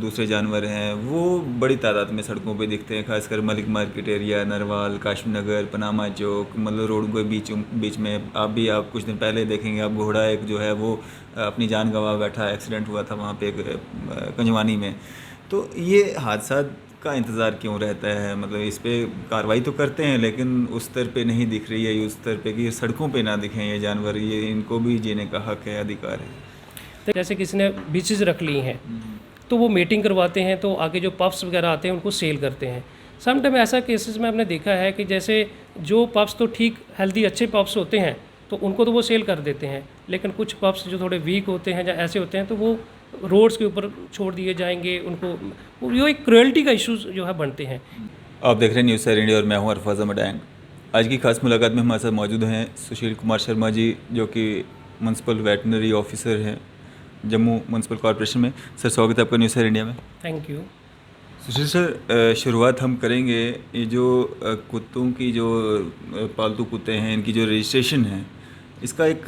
दूसरे जानवर हैं वो बड़ी तादाद में सड़कों पे दिखते हैं, खासकर मलिक मार्केट एरिया, नरवाल, काशिम नगर, पनामा चौक, मतलब रोड के बीच में आप कुछ दिन पहले देखेंगे, आप घोड़ा एक जो है वो अपनी जान गंवा बैठा, एक्सीडेंट हुआ था वहाँ पे एक कंजवानी में। तो ये हादसा का इंतज़ार क्यों रहता है? मतलब इस पे कार्रवाई तो करते हैं लेकिन उस स्तर पे नहीं दिख रही है, उस स्तर पे कि सड़कों पे ना दिखें ये जानवर, ये इनको भी जीने का हक है, अधिकार है। तो जैसे किसी ने बीचेस रख ली हैं तो वो मीटिंग करवाते हैं, तो आगे जो पब्स वगैरह आते हैं उनको सेल करते हैं। सम टाइम ऐसा केसेस में हमने देखा है कि जैसे जो पब्स तो ठीक हेल्दी अच्छे पब्स होते हैं तो उनको तो वो सेल कर देते हैं, लेकिन कुछ पब्स जो थोड़े वीक होते हैं या ऐसे होते हैं तो वो रोड्स के ऊपर छोड़ दिए जाएंगे उनको। वो एक क्रुएल्टी का इश्यूज जो है बनते हैं। आप देख रहे हैं न्यूज़ सैर इंडिया और मैं हूं अरफाज अहमद डैंग। आज की खास मुलाकात में हमारे साथ मौजूद हैं सुशील कुमार शर्मा जी, जो कि म्यूनसिपल वेटनरी ऑफिसर हैं जम्मू म्यूनसिपल कॉरपोरेशन में। सर, स्वागत है आपका न्यूज़ सैर इंडिया में। Thank you. सुशील सर, शुरुआत हम करेंगे ये जो कुत्तों की जो पालतू कुत्ते हैं इनकी जो रजिस्ट्रेशन है, इसका एक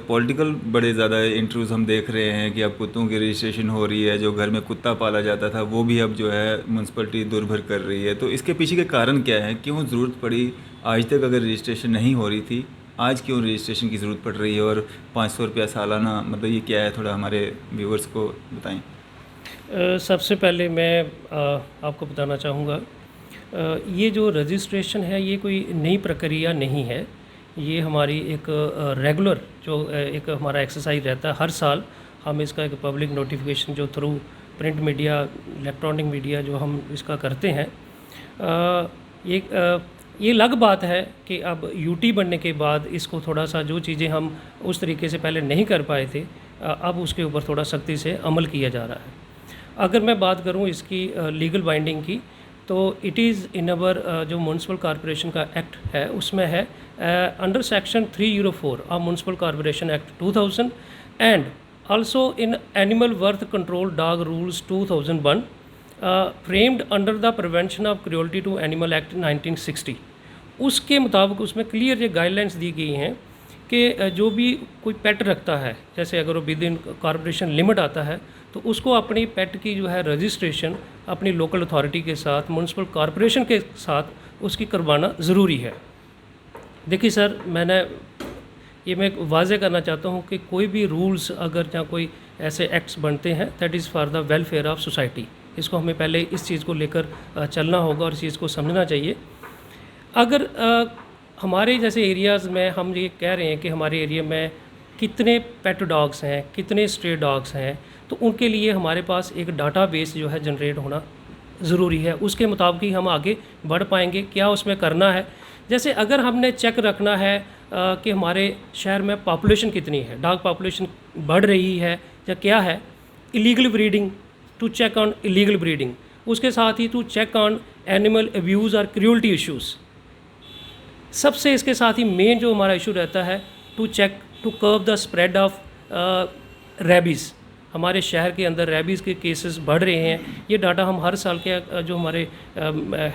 पॉलिटिकल बड़े ज़्यादा इंटरव्यूज़ हम देख रहे हैं कि अब कुत्तों की रजिस्ट्रेशन हो रही है, जो घर में कुत्ता पाला जाता था वो भी अब जो है म्यूनसिपलिटी दुर्भर कर रही है। तो इसके पीछे के कारण क्या है? क्यों ज़रूरत पड़ी? आज तक अगर रजिस्ट्रेशन नहीं हो रही थी, आज क्यों रजिस्ट्रेशन की ज़रूरत पड़ रही है? और 500 रुपया सालाना, मतलब ये क्या है? थोड़ा हमारे व्यूवर्स को बताएं। सबसे पहले मैं आपको बताना चाहूँगा, ये जो रजिस्ट्रेशन है ये कोई नई प्रक्रिया नहीं है। ये हमारी एक रेगुलर जो एक हमारा एक्सरसाइज रहता है, हर साल हम इसका एक पब्लिक नोटिफिकेशन जो through print media, electronic media जो हम इसका करते हैं। ये अलग बात है कि अब यूटी बनने के बाद इसको थोड़ा सा जो चीज़ें हम उस तरीके से पहले नहीं कर पाए थे, अब उसके ऊपर थोड़ा सख्ती से अमल किया जा रहा है। अगर मैं बात करूं इसकी लीगल बाइंडिंग की, तो इट इज़ इन अवर जो म्यूनसिपल कॉरपोरेशन का एक्ट है उसमें है under section 304 of municipal corporation act 2000 and also in animal birth control dog rules 2001 framed under the prevention of cruelty to animal act 1960। उसके मुताबिक उसमें क्लियर ये गाइडलाइंस दी गई हैं कि जो भी कोई पेट रखता है, जैसे अगर वो विद इन कॉरपोरेशन लिमिट आता है तो उसको अपनी पेट की जो है रजिस्ट्रेशन अपनी लोकल अथॉरिटी के साथ, म्यूनसिपल कॉरपोरेशन के साथ उसकी करवाना ज़रूरी है। देखिए सर, मैं वाज़े करना चाहता हूँ कि कोई भी रूल्स अगर या कोई ऐसे एक्ट्स बनते हैं that is for the welfare of society. इसको हमें पहले इस चीज़ को लेकर चलना होगा और इस चीज़ को समझना चाहिए। अगर हमारे जैसे एरियाज़ में हम ये कह रहे हैं कि हमारे एरिया में कितने पेट डॉग्स हैं, कितने स्ट्रे डॉग्स हैं, तो उनके लिए हमारे पास एक डाटाबेस जो है जनरेट होना ज़रूरी है। उसके मुताबिक ही हम आगे बढ़ पाएंगे। क्या उसमें करना है, जैसे अगर हमने चेक रखना है कि हमारे शहर में पॉपुलेशन कितनी है, डॉग पॉपुलेशन बढ़ रही है या क्या है, illegal breeding, to check on illegal breeding, उसके साथ ही to check on animal abuse और क्रूअल्टी इश्यूज़। सबसे इसके साथ ही मेन जो हमारा इशू रहता है to check to curve the spread of rabies. हमारे शहर के अंदर रेबीज़ के केसेस बढ़ रहे हैं। ये डाटा हम हर साल के जो हमारे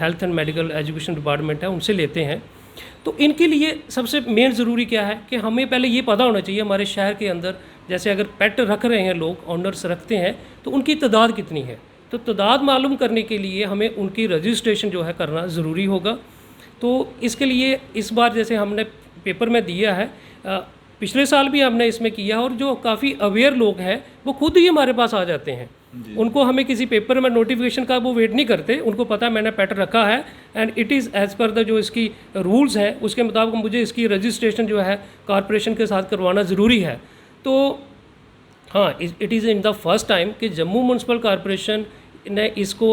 health and medical education department है उनसे लेते हैं। तो इनके लिए सबसे मेन ज़रूरी क्या है कि हमें पहले ये पता होना चाहिए हमारे शहर के अंदर जैसे अगर पेट रख रहे हैं लोग, ऑनर्स रखते हैं, तो उनकी तादाद कितनी है। तो तादाद मालूम करने के लिए हमें उनकी रजिस्ट्रेशन जो है करना ज़रूरी होगा। तो इसके लिए इस बार जैसे हमने पेपर में दिया है, पिछले साल भी हमने इसमें किया, और जो काफ़ी अवेयर लोग हैं वो खुद ही हमारे पास आ जाते हैं। उनको हमें किसी पेपर में नोटिफिकेशन का वो वेट नहीं करते, उनको पता है मैंने पेट रखा है and it is as per the जो इसकी रूल्स हैं उसके मुताबिक मुझे इसकी रजिस्ट्रेशन जो है कॉरपोरेशन के साथ करवाना ज़रूरी है। तो हाँ, it is in the first time कि जम्मू म्यूनसिपल कॉरपोरेशन ने इसको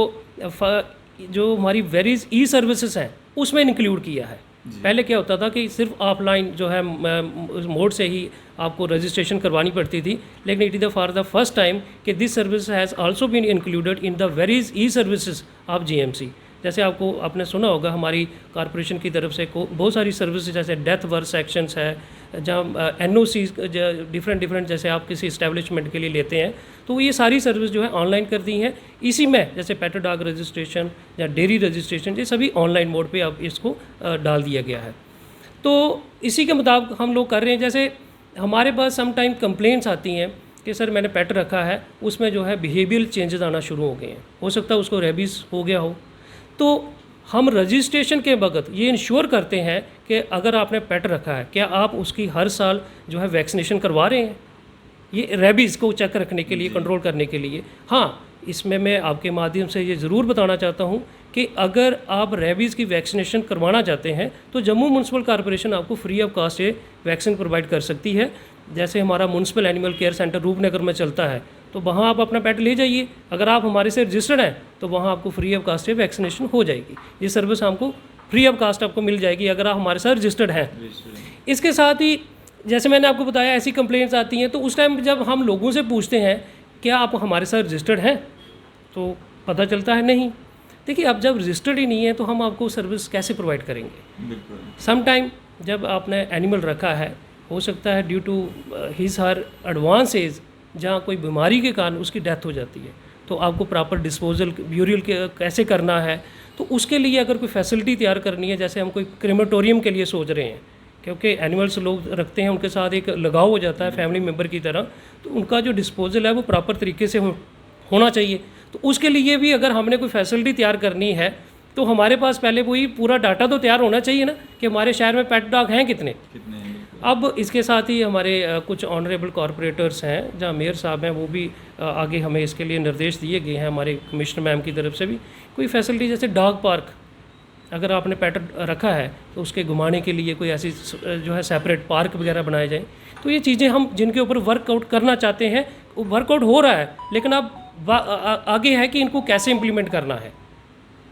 जो हमारी वेरीज ई सर्विसेज हैं उसमें इंक्लूड किया है। पहले क्या होता था कि सिर्फ ऑफलाइन जो है मोड से ही आपको रजिस्ट्रेशन करवानी पड़ती थी, लेकिन it is for the first time कि this service has also been included in the various e services of GMC. जैसे आपने सुना होगा हमारी कॉरपोरेशन की तरफ से बहुत सारी सर्विसेज जैसे डेथ वर्क सेक्शंस है, जहाँ एनओसी डिफरेंट जैसे आप किसी इस्टेब्लिशमेंट के लिए लेते हैं, तो ये सारी सर्विस जो है ऑनलाइन कर दी हैं। इसी में जैसे पेट डॉग रजिस्ट्रेशन या डेयरी रजिस्ट्रेशन, ये सभी ऑनलाइन मोड पे अब इसको डाल दिया गया है। तो इसी के मुताबिक हम लोग कर रहे हैं। जैसे हमारे पास सम टाइम कंप्लेंट्स आती हैं कि सर मैंने पेट रखा है, उसमें जो है बिहेवियरल चेंजेस आना शुरू हो गए हैं, हो सकता है उसको रेबीज़ हो गया हो, तो हम रजिस्ट्रेशन के वक्त ये इंश्योर करते हैं कि अगर आपने पेट रखा है, क्या आप उसकी हर साल जो है वैक्सीनेशन करवा रहे हैं, ये रेबीज़ को चेक रखने के लिए, कंट्रोल करने के लिए। हाँ, इसमें मैं आपके माध्यम से ये ज़रूर बताना चाहता हूँ कि अगर आप रेबीज़ की वैक्सीनेशन करवाना चाहते हैं तो जम्मू म्यूनसिपल कॉर्पोरेशन आपको फ्री ऑफ कास्ट ये वैक्सीन प्रोवाइड कर सकती है। जैसे हमारा municipal animal care centre Rupnagar में चलता है, तो वहाँ आप अपना पेट ले जाइए, अगर आप हमारे से रजिस्टर्ड हैं तो वहाँ आपको फ्री ऑफ कास्ट ये वैक्सीनेशन हो जाएगी। ये सर्विस हमको फ्री ऑफ कास्ट आपको मिल जाएगी अगर आप हमारे साथ रजिस्टर्ड हैं। इसके साथ ही जैसे मैंने आपको बताया ऐसी कंप्लेंट्स आती हैं, तो उस टाइम जब हम लोगों से पूछते हैं क्या आप हमारे साथ रजिस्टर्ड हैं, तो पता चलता है नहीं। देखिए, अब जब रजिस्टर्ड ही नहीं है तो हम आपको सर्विस कैसे प्रोवाइड करेंगे। बिल्कुल। सम टाइम जब आपने एनिमल रखा है, हो सकता है due to his her advance age, जहाँ कोई बीमारी के कारण उसकी डेथ हो जाती है, तो आपको प्रॉपर डिस्पोजल ब्यूरियल कैसे करना है, तो उसके लिए अगर कोई फैसिलिटी तैयार करनी है, जैसे हम कोई क्रेमेटोरियम के लिए सोच रहे हैं, क्योंकि एनिमल्स लोग रखते हैं उनके साथ एक लगाव हो जाता है फैमिली मेम्बर की तरह, तो उनका जो डिस्पोजल है वो प्रॉपर तरीके से होना चाहिए। तो उसके लिए भी अगर हमने कोई फैसिलिटी तैयार करनी है तो हमारे पास पहले वही पूरा डाटा तो तैयार होना चाहिए ना कि हमारे शहर में पेट डॉग हैं कितने। अब इसके साथ ही हमारे कुछ ऑनरेबल कॉरपोरेटर्स हैं, जहाँ मेयर साहब हैं, वो भी आगे हमें इसके लिए निर्देश दिए गए हैं हमारे कमिश्नर मैम की तरफ से भी। कोई फैसिलिटी जैसे डॉग पार्क, अगर आपने पेट रखा है तो उसके घुमाने के लिए कोई ऐसी जो है सेपरेट पार्क वगैरह बनाए जाएँ। तो ये चीज़ें हम जिनके ऊपर वर्कआउट करना चाहते हैं, वर्कआउट हो रहा है, लेकिन अब आगे है कि इनको कैसे इम्प्लीमेंट करना है।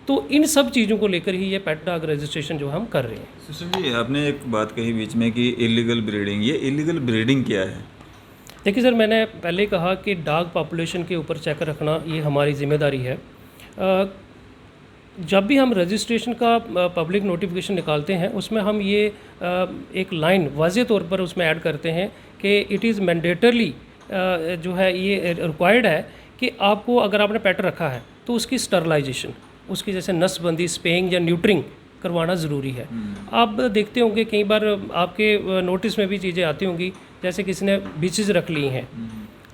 तो इन सब चीज़ों को लेकर ही ये पेट डॉग रजिस्ट्रेशन जो हम कर रहे हैं। सुशील जी, आपने एक बात कही बीच में कि इलीगल ब्रीडिंग, ये इलीगल ब्रीडिंग क्या है? देखिए सर, मैंने पहले कहा कि डॉग पॉपुलेशन के ऊपर चेक रखना ये हमारी जिम्मेदारी है। जब भी हम रजिस्ट्रेशन का पब्लिक नोटिफिकेशन निकालते हैं, उसमें हम ये एक लाइन वाज़े तौर पर उसमें ऐड करते हैं कि इट इज़ मैंडेटरली जो है ये रिक्वायर्ड है कि आपको अगर आपने पेट रखा है तो उसकी स्टरलाइजेशन, उसकी जैसे नसबंदी, स्पेइंग या न्यूट्रिंग करवाना ज़रूरी है। आप देखते होंगे कई बार आपके नोटिस में भी चीज़ें आती होंगी, जैसे किसी ने बीचेस रख ली हैं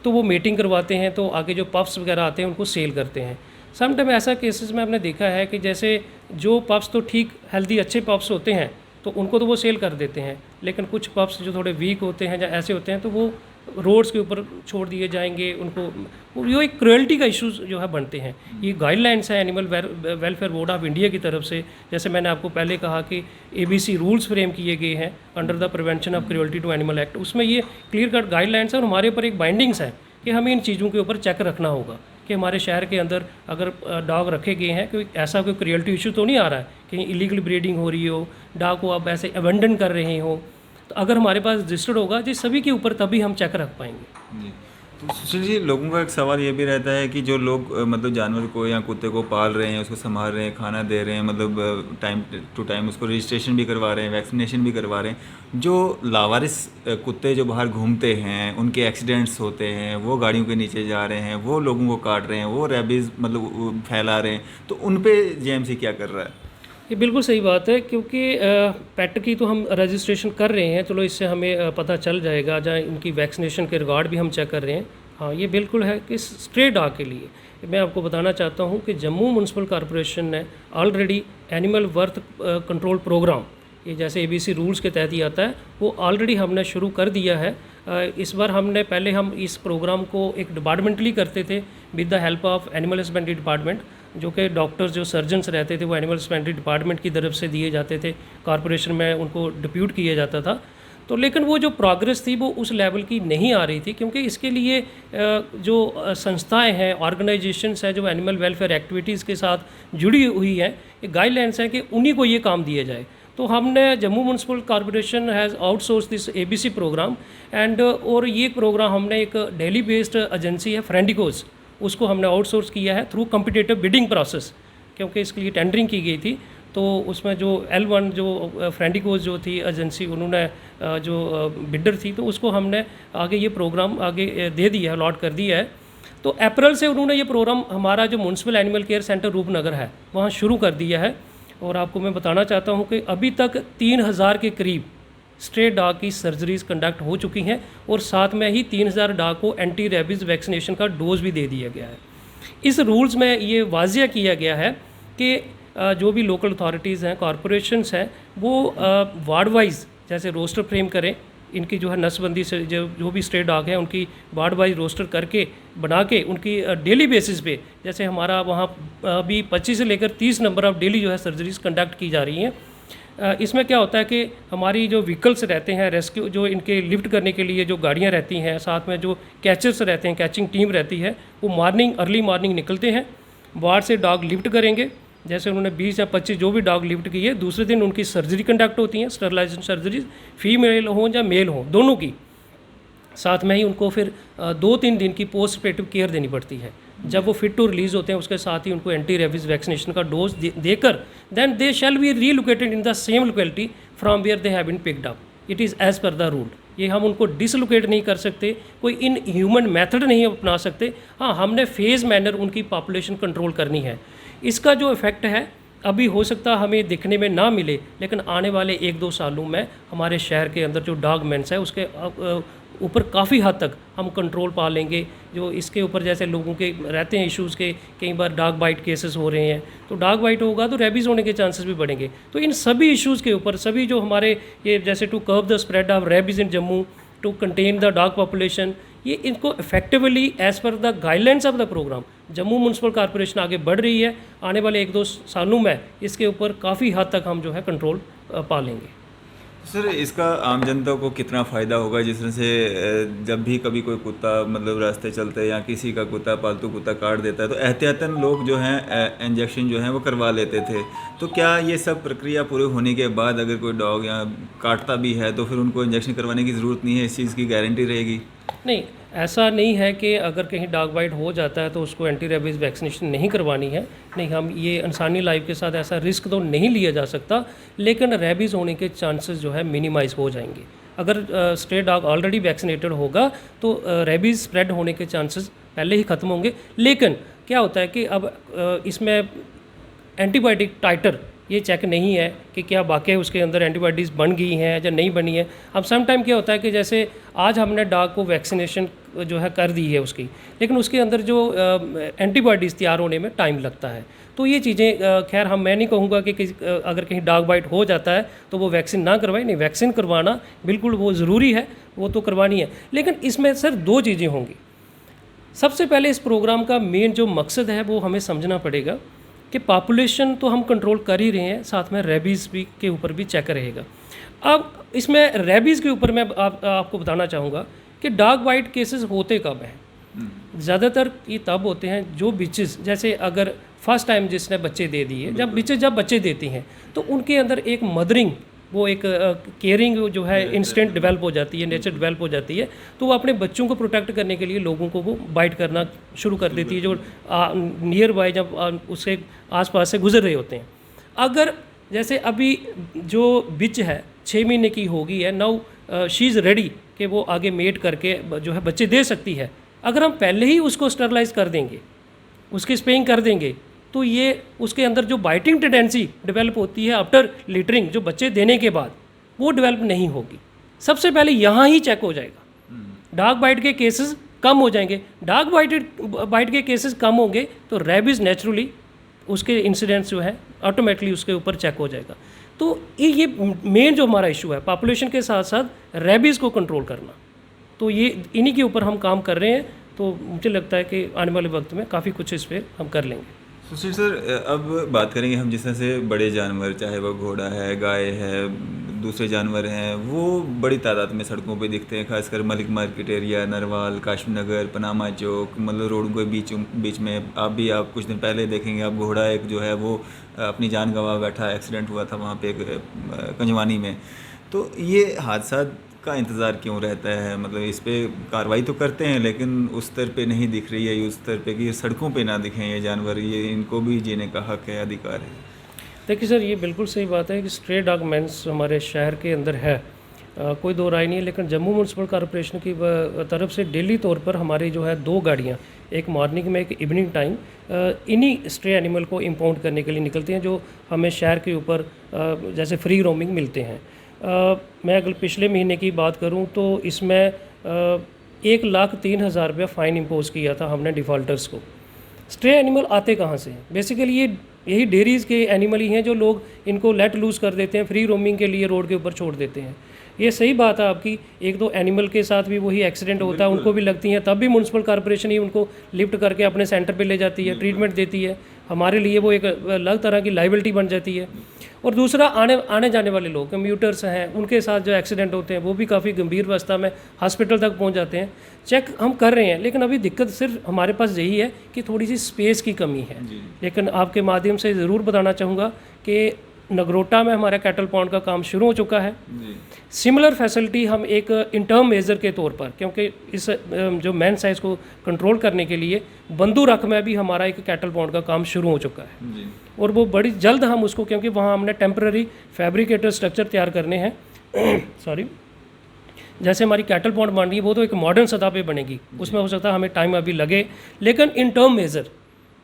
तो वो मीटिंग करवाते हैं, तो आगे जो पफ्स वगैरह आते हैं उनको सेल करते हैं। सम टाइम ऐसा केसेस में आपने देखा है कि जैसे जो पफ्स तो ठीक हेल्दी अच्छे पफ्स होते हैं तो उनको तो वो सेल कर देते हैं, लेकिन कुछ पफ्स जो थोड़े वीक होते हैं या ऐसे होते हैं तो वो रोड्स के ऊपर छोड़ दिए जाएंगे। उनको ये एक क्रुएल्टी का इश्यूज जो है बनते हैं। ये गाइडलाइंस है animal welfare board of India की तरफ से। जैसे मैंने आपको पहले कहा कि ABC रूल्स फ्रेम किए गए हैं under the prevention of cruelty to animal act, उसमें ये क्लियर कट गाइडलाइंस है और हमारे ऊपर एक बाइंडिंग्स है कि हमें इन चीज़ों के ऊपर चेक रखना होगा कि हमारे शहर के अंदर अगर डॉग रखे गए हैं, कोई ऐसा कोई क्रुएल्टी इशू तो नहीं आ रहा है, कहीं इलीगल ब्रीडिंग हो रही हो, डॉग को आप ऐसे अबेंडन कर रहे हो, तो अगर हमारे पास रजिस्टर्ड होगा जी सभी के ऊपर, तभी हम चेक रख पाएंगे। जी, तो सुशील जी, लोगों का एक सवाल ये भी रहता है कि जो लोग मतलब जानवर को या कुत्ते को पाल रहे हैं, उसको संभाल रहे हैं, खाना दे रहे हैं, मतलब टाइम टू टाइम उसको रजिस्ट्रेशन भी करवा रहे हैं, वैक्सीनेशन भी करवा रहे हैं, जो लावारिस कुत्ते जो बाहर घूमते हैं, उनके एक्सीडेंट्स होते हैं, वो गाड़ियों के नीचे जा रहे हैं, वो लोगों को काट रहे हैं, वो रेबीज़ मतलब फैला रहे हैं, तो उन पर JMC क्या कर रहा है? ये बिल्कुल सही बात है, क्योंकि पेट की तो हम रजिस्ट्रेशन कर रहे हैं, चलो इससे हमें पता चल जाएगा, जहाँ इनकी वैक्सीनेशन के रिकॉर्ड भी हम चेक कर रहे हैं। हाँ, ये बिल्कुल है कि स्ट्रे डॉग के लिए मैं आपको बताना चाहता हूँ कि जम्मू म्यूनसिपल कॉर्पोरेशन ने already animal birth control programme, ये जैसे ABC रूल्स के तहत ही आता है, वो ऑलरेडी हमने शुरू कर दिया है। इस बार हमने पहले हम इस प्रोग्राम को एक डिपार्टमेंटली करते थे with the help of animal husbandry department, जो कि डॉक्टर्स जो सर्जन्स रहते थे वो एनिमल हस्बेंड्री डिपार्टमेंट की तरफ से दिए जाते थे, कॉर्पोरेशन में उनको डिप्यूट किया जाता था। तो लेकिन वो जो प्रोग्रेस थी वो उस लेवल की नहीं आ रही थी, क्योंकि इसके लिए जो संस्थाएं हैं, ऑर्गेनाइजेशंस हैं जो एनिमल वेलफेयर एक्टिविटीज़ के साथ जुड़ी हुई हैं, ये गाइडलाइंस हैं कि उन्हीं को ये काम दिया जाए। तो हमने Jammu municipal corporation has outsource this ABC programme and और ये प्रोग्राम हमने एक दिल्ली बेस्ड एजेंसी है फ्रेंडिकोज, उसको हमने आउटसोर्स किया है थ्रू कम्पिटिटिव बिडिंग प्रोसेस, क्योंकि इसके लिए टेंडरिंग की गई थी। तो उसमें जो L1 जो फ्रेंडिकोज जो थी एजेंसी, उन्होंने जो बिडर थी, तो उसको हमने आगे ये प्रोग्राम आगे दे दिया है, अलॉट कर दिया है। तो अप्रैल से उन्होंने ये प्रोग्राम हमारा जो municipal animal care centre Rupnagar है वहाँ शुरू कर दिया है। और आपको मैं बताना चाहता हूँ कि अभी तक 3000 के करीब स्ट्रे डॉग की सर्जरीज कंडक्ट हो चुकी हैं और साथ में ही 3000 डॉग को एंटी रेबीज़ वैक्सीनेशन का डोज भी दे दिया गया है। इस रूल्स में ये वाजिया किया गया है कि जो भी लोकल अथॉरिटीज़ हैं, कॉरपोरेशंस हैं, वो वार्ड वाइज जैसे रोस्टर फ्रेम करें, इनकी जो है नसबंदी से जो भी स्ट्रे डॉग है उनकी वार्ड वाइज रोस्टर करके बना के उनकी डेली बेसिस पे, जैसे हमारा वहाँ अभी 25 से लेकर 30 नंबर ऑफ डेली जो है सर्जरीज कंडक्ट की जा रही हैं। इसमें क्या होता है कि हमारी जो व्हीकल्स रहते हैं रेस्क्यू, जो इनके लिफ्ट करने के लिए जो गाड़ियाँ रहती हैं, साथ में जो कैचर्स रहते हैं, कैचिंग टीम रहती है, वो अर्ली मॉर्निंग निकलते हैं, वार्ड से डॉग लिफ्ट करेंगे। जैसे उन्होंने 20 या 25 जो भी डॉग लिफ्ट की है, दूसरे दिन उनकी सर्जरी कंडक्ट होती हैं, स्टरलाइजेशन सर्जरीज, फीमेल हो या मेल हो दोनों की। साथ में ही उनको फिर 2-3 दिन की पोस्ट ऑपरेटिव केयर देनी पड़ती है। जब वो फिट टू रिलीज़ होते हैं उसके साथ ही उनको एंटी रेबीज़ वैक्सीनेशन का डोज देकर then they shall be relocated in the same locality from where they have been picked up. It is as per the rule. ये हम उनको डिसलोकेट नहीं कर सकते, कोई इन ह्यूमन मेथड नहीं अपना सकते। हाँ, हमने फेज़ मैनर उनकी पॉपुलेशन कंट्रोल करनी है। इसका जो इफ़ेक्ट है अभी हो सकता हमें दिखने में ना मिले, लेकिन आने वाले 1-2 सालों में हमारे शहर के अंदर जो डॉग मेंस है उसके ऊपर काफ़ी हद तक हम कंट्रोल पा लेंगे। जो इसके ऊपर जैसे लोगों के रहते हैं इश्यूज़ के, कई बार डॉग बाइट केसेस हो रहे हैं, तो डॉग बाइट होगा तो रेबीज़ होने के चांसेस भी बढ़ेंगे। तो इन सभी इश्यूज़ के ऊपर सभी जो हमारे ये जैसे to curb the spread of rabies in Jammu, to contain the dog population, ये इनको effectively as per the guidelines of the programme Jammu municipal corporation आगे बढ़ रही है। आने वाले 1-2 सालों में इसके ऊपर काफ़ी हद तक हम जो है कंट्रोल पा लेंगे। सर, इसका आम जनता को कितना फ़ायदा होगा? जिस तरह से जब भी कभी कोई कुत्ता मतलब रास्ते चलते हैं या किसी का कुत्ता पालतू कुत्ता काट देता है तो एहतियातन लोग जो हैं इंजेक्शन जो है वो करवा लेते थे। तो क्या ये सब प्रक्रिया पूरे होने के बाद अगर कोई डॉग या काटता भी है तो फिर उनको इंजेक्शन करवाने की ज़रूरत नहीं है? इस चीज़ की गारंटी रहेगी? नहीं, ऐसा नहीं है कि अगर कहीं डॉग बाइट हो जाता है तो उसको एंटी रेबीज़ वैक्सीनेशन नहीं करवानी है। नहीं, हम ये इंसानी लाइफ के साथ ऐसा रिस्क तो नहीं लिया जा सकता, लेकिन रेबीज़ होने के चांसेस जो है मिनिमाइज़ हो जाएंगे। अगर स्ट्रे डॉग ऑलरेडी वैक्सीनेटेड होगा तो रेबीज़ स्प्रेड होने के चांसेस पहले ही ख़त्म होंगे। लेकिन क्या होता है कि अब इसमें एंटीबायोटिक टाइटर ये चेक नहीं है कि क्या वाकई उसके अंदर एंटीबॉडीज़ बन गई हैं या नहीं बनी है। अब सम टाइम क्या होता है कि जैसे आज हमने डॉग को वैक्सीनेशन जो है कर दी है उसकी, लेकिन उसके अंदर जो एंटीबॉडीज़ तैयार होने में टाइम लगता है। तो ये चीज़ें खैर मैं नहीं कहूँगा कि अगर कहीं डॉग बाइट हो जाता है तो वो वैक्सीन ना करवाए, नहीं, वैक्सीन करवाना बिल्कुल वो ज़रूरी है, वो तो करवानी है। लेकिन इसमें सर 2 चीज़ें होंगी। सबसे पहले इस प्रोग्राम का मेन जो मकसद है वो हमें समझना पड़ेगा कि पॉपुलेशन तो हम कंट्रोल कर ही रहे हैं, साथ में रेबीज़ भी के ऊपर भी चेक रहेगा। अब इसमें रेबीज़ के ऊपर मैं आपको बताना चाहूँगा कि डॉग बाइट केसेस होते कब हैं। ज़्यादातर ये तब होते हैं जो बिचेस, जैसे अगर फर्स्ट टाइम जिसने बच्चे दे दिए, जब बच्चे देती हैं तो उनके अंदर एक मदरिंग, वो एक केयरिंग जो है इंस्टेंट डेवलप हो जाती है, नेचर डेवलप हो जाती है। तो वो अपने बच्चों को प्रोटेक्ट करने के लिए लोगों को वो बाइट करना शुरू कर देती है जो नियर बाय जब उसके आसपास से गुजर रहे होते हैं। अगर जैसे अभी जो बिच है 6 महीने की होगी है, नाउ शी इज़ रेडी कि वो आगे मेट करके जो है बच्चे दे सकती है। अगर हम पहले ही उसको स्टरलाइज कर देंगे, उसकी स्पेइंग कर देंगे, तो ये उसके अंदर जो बाइटिंग टेंडेंसी डेवलप होती है आफ्टर लिटरिंग, जो बच्चे देने के बाद, वो डेवलप नहीं होगी। सबसे पहले यहाँ ही चेक हो जाएगा। डॉग बाइट के केसेस कम हो जाएंगे। डॉग बाइट के केसेस कम होंगे तो रेबीज़ नेचुरली उसके इंसिडेंट्स जो है ऑटोमेटिकली उसके ऊपर चेक हो जाएगा। तो ये मेन जो हमारा इशू है पॉपुलेशन के साथ साथ रेबीज़ को कंट्रोल करना, तो ये इन्हीं के ऊपर हम काम कर रहे हैं। तो मुझे लगता है कि आने वाले वक्त में काफ़ी कुछ इस पर हम कर लेंगे। सुशील सर, अब बात करेंगे हम जिस तरह से बड़े जानवर, चाहे वो घोड़ा है, गाय है, दूसरे जानवर हैं, वो बड़ी तादाद में सड़कों पे दिखते हैं, खासकर मलिक मार्केट एरिया, नरवाल, काशिम नगर, पनामा चौक, मतलब रोडों के बीच में आप कुछ दिन पहले देखेंगे, आप घोड़ा एक जो है वो अपनी जान गंवा बैठा, एक्सीडेंट हुआ था वहाँ पे कंजवानी में। तो ये हादसा का इंतज़ार क्यों रहता है? मतलब इस पे कार्रवाई तो करते हैं लेकिन उस स्तर पे नहीं दिख रही है, उस स्तर पे कि सड़कों पे ना दिखें ये जानवर, ये इनको भी जीने का हक है, अधिकार है। देखिए सर, ये बिल्कुल सही बात है कि स्ट्रे डॉग मेंस हमारे शहर के अंदर है, कोई दो राय नहीं है। लेकिन जम्मू म्यूनसिपल कॉर्पोरेशन की तरफ से डेली तौर पर हमारी जो है 2 गाड़ियाँ, एक मॉर्निंग में, एक इवनिंग टाइम, इन्हीं स्ट्रे एनिमल को इम्पाउंड करने के लिए निकलती हैं जो हमें शहर के ऊपर जैसे फ्री रोमिंग मिलते हैं। मैं अगर पिछले महीने की बात करूं तो इसमें 1,03,000 रुपया फ़ाइन इम्पोज़ किया था हमने डिफ़ॉल्टर्स को। स्ट्रे एनिमल आते कहाँ से हैं? बेसिकली ये यही डेयरीज़ के एनिमल ही हैं जो लोग इनको लेट लूज़ कर देते हैं, फ्री रोमिंग के लिए रोड के ऊपर छोड़ देते हैं। ये सही बात है आपकी, एक दो एनिमल के साथ भी वही एक्सीडेंट होता है, उनको भी लगती हैं, तब भी म्यूनसिपल कॉर्पोरेशन ही उनको लिफ्ट करके अपने सेंटर पे ले जाती है, ट्रीटमेंट देती है। हमारे लिए वो एक अलग तरह की लाइबिलिटी बन जाती है। और दूसरा आने जाने वाले लोग कम्यूटर्स हैं, उनके साथ जो एक्सीडेंट होते हैं वो भी काफ़ी गंभीर अवस्था में हॉस्पिटल तक पहुंच जाते हैं। चेक हम कर रहे हैं, लेकिन अभी दिक्कत सिर्फ हमारे पास यही है कि थोड़ी सी स्पेस की कमी है। लेकिन आपके माध्यम से ज़रूर बताना चाहूँगा कि नगरोटा में हमारा कैटल पॉन्ड का काम शुरू हो चुका है। सिमिलर फैसिलिटी हम एक इंटर्म मेजर के तौर पर, क्योंकि इस जो मैन साइज़ को कंट्रोल करने के लिए बंदू रख में भी हमारा एक कैटल पॉन्ड का काम शुरू हो चुका है और वो बड़ी जल्द हम उसको, क्योंकि वहाँ हमने टेम्पररी फैब्रिकेटर स्ट्रक्चर तैयार करने हैं सॉरी, जैसे हमारी कैटल पॉन्ड बन रही है वो तो एक मॉडर्न सतह पे बनेगी, उसमें हो सकता है हमें टाइम अभी लगे, लेकिन इन टर्म मेजर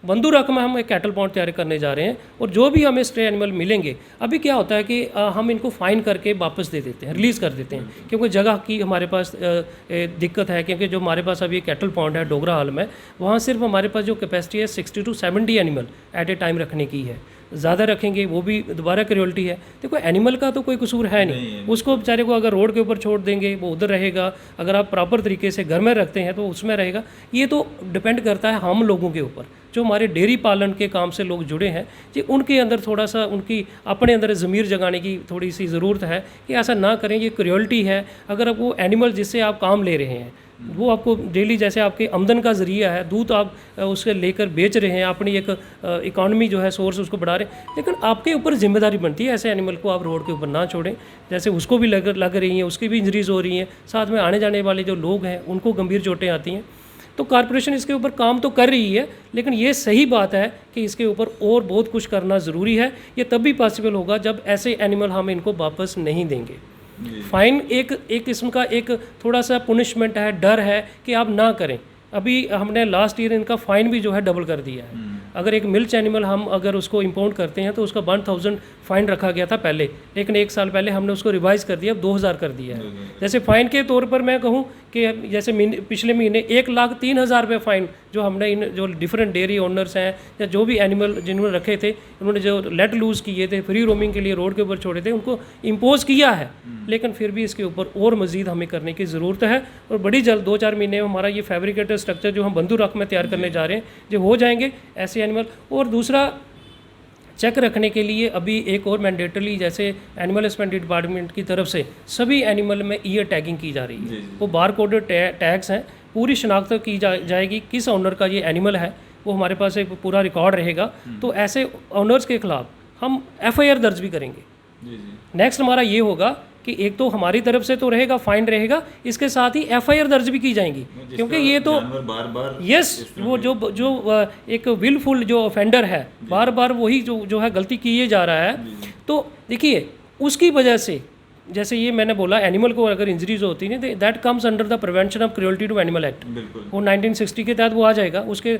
बंदू रख में हम एक कैटल पॉन्ड तैयार करने जा रहे हैं। और जो भी हमें स्ट्रे एनिमल मिलेंगे, अभी क्या होता है कि हम इनको फाइन करके वापस दे देते हैं, रिलीज़ कर देते हैं, क्योंकि जगह की हमारे पास दिक्कत है। क्योंकि जो हमारे पास अभी कैटल पॉन्ड है डोगरा हाल में, वहाँ सिर्फ हमारे पास जो कैपेसिटी है 60 to 70 animal eight A time रखने की है। ज़्यादा रखेंगे वो भी दोबारा क्रियोलिटी है। देखो एनिमल का तो कोई कसूर है नहीं, उसको बेचारे को अगर रोड के ऊपर छोड़ देंगे वो उधर रहेगा, अगर आप प्रॉपर तरीके से घर में रखते हैं तो उसमें रहेगा। ये तो डिपेंड करता है हम लोगों के ऊपर, जो हमारे डेयरी पालन के काम से लोग जुड़े हैं जी, उनके अंदर थोड़ा सा उनकी अपने अंदर ज़मीर जगाने की थोड़ी सी ज़रूरत है कि ऐसा ना करें। ये क्रियोलिटी है। अगर आप वो एनिमल जिससे आप काम ले रहे हैं वो आपको डेली जैसे आपके आमदन का ज़रिया है, दूध आप उसके लेकर बेच रहे हैं, अपनी एक इकॉनमी जो है सोर्स उसको बढ़ा रहे हैं, लेकिन आपके ऊपर जिम्मेदारी बनती है ऐसे एनिमल को आप रोड के ऊपर ना छोड़ें। जैसे उसको भी लग रही हैं, उसकी भी इंजरीज़ हो रही हैं, साथ में आने जाने वाले जो लोग हैं उनको गंभीर चोटें आती हैं। तो कॉरपोरेशन इसके ऊपर काम तो कर रही है, लेकिन ये सही बात है कि इसके ऊपर और बहुत कुछ करना ज़रूरी है। ये तब भी पॉसिबल होगा जब ऐसे एनिमल हम इनको वापस नहीं देंगे। फाइन एक किस्म का एक थोड़ा सा पुनिशमेंट है, डर है कि आप ना करें। अभी हमने लास्ट ईयर इनका फ़ाइन भी जो है डबल कर दिया है। अगर एक मिल्च एनिमल हम अगर उसको इंपोर्ट करते हैं तो उसका 1000 फ़ाइन रखा गया था पहले, लेकिन एक साल पहले हमने उसको रिवाइज़ कर दिया, अब 2000 कर दिया है। जैसे फ़ाइन के तौर पर मैं कहूँ कि जैसे पिछले महीने 1,03,000 रुपये फ़ाइन जो हमने इन जो डिफरेंट डेयरी ओनर्स हैं या जो भी एनिमल जिन्होंने रखे थे, उन्होंने जो लेट लूज़ किए थे, फ्री रोमिंग के लिए रोड के ऊपर छोड़े थे, उनको इम्पोज़ किया है। लेकिन फिर भी इसके ऊपर और मज़ीद हमें करने की ज़रूरत है और बड़ी जल्द 2-4 महीने में हमारा ये फैब्रिकेटर स्ट्रक्चर जो हम बंदू रख में तैयार करने जा रहे हैं जो हो जाएंगे ऐसे एनिमल। और दूसरा, चेक रखने के लिए अभी एक और मैंडेटरी, जैसे एनिमल हस्बेंड्री डिपार्टमेंट की तरफ से सभी एनिमल में ईयर टैगिंग की जा रही है। वो बार कोडेड टैग्स हैं, पूरी शनाख्त की जाएगी किस ऑनर का ये एनिमल है, वो हमारे पास एक पूरा रिकॉर्ड रहेगा। तो ऐसे ऑनर्स के खिलाफ हम FIR दर्ज भी करेंगे। नेक्स्ट हमारा ये होगा कि एक तो हमारी तरफ से तो रहेगा, फाइन रहेगा, इसके साथ ही FIR दर्ज भी की जाएंगी, क्योंकि ये तो बार यस वो जो एक विलफुल जो ऑफेंडर है, बार बार वही जो है गलती किए जा रहा है। तो देखिए उसकी वजह से, जैसे ये मैंने बोला एनिमल को अगर इंजरीज होती है that comes under the prevention of cruelty to animal act, वो 1960 के तहत वो आ जाएगा। उसके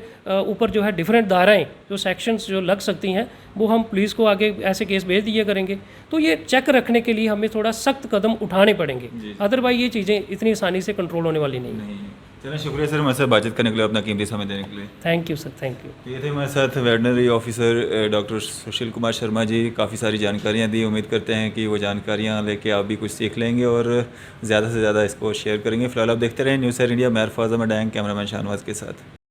ऊपर जो है डिफरेंट धाराएं जो सेक्शंस जो लग सकती हैं वो हम पुलिस को आगे ऐसे केस भेज दिया करेंगे। तो ये चेक रखने के लिए हमें थोड़ा सख्त कदम उठाने पड़ेंगे, अदरवाइज ये चीज़ें इतनी आसानी से कंट्रोल होने वाली नहीं। चलिए, शुक्रिया सर हमारे साथ बातचीत करने के लिए, अपना कीमती समय देने के लिए। Thank you sir, thank you. ये थे हमारे साथ veterinary officer doctor Sushil Kumar Sharma ji. काफ़ी सारी जानकारियाँ दी, उम्मीद करते हैं कि वो जानकारियाँ लेके आप भी कुछ सीख लेंगे और ज़्यादा से ज़्यादा इसको शेयर करेंगे। फिलहाल आप देखते रहें न्यूज़ इंडिया। मैं अरफाज़ अहमद डैंग, कैमरामैन शाहनवाज के साथ।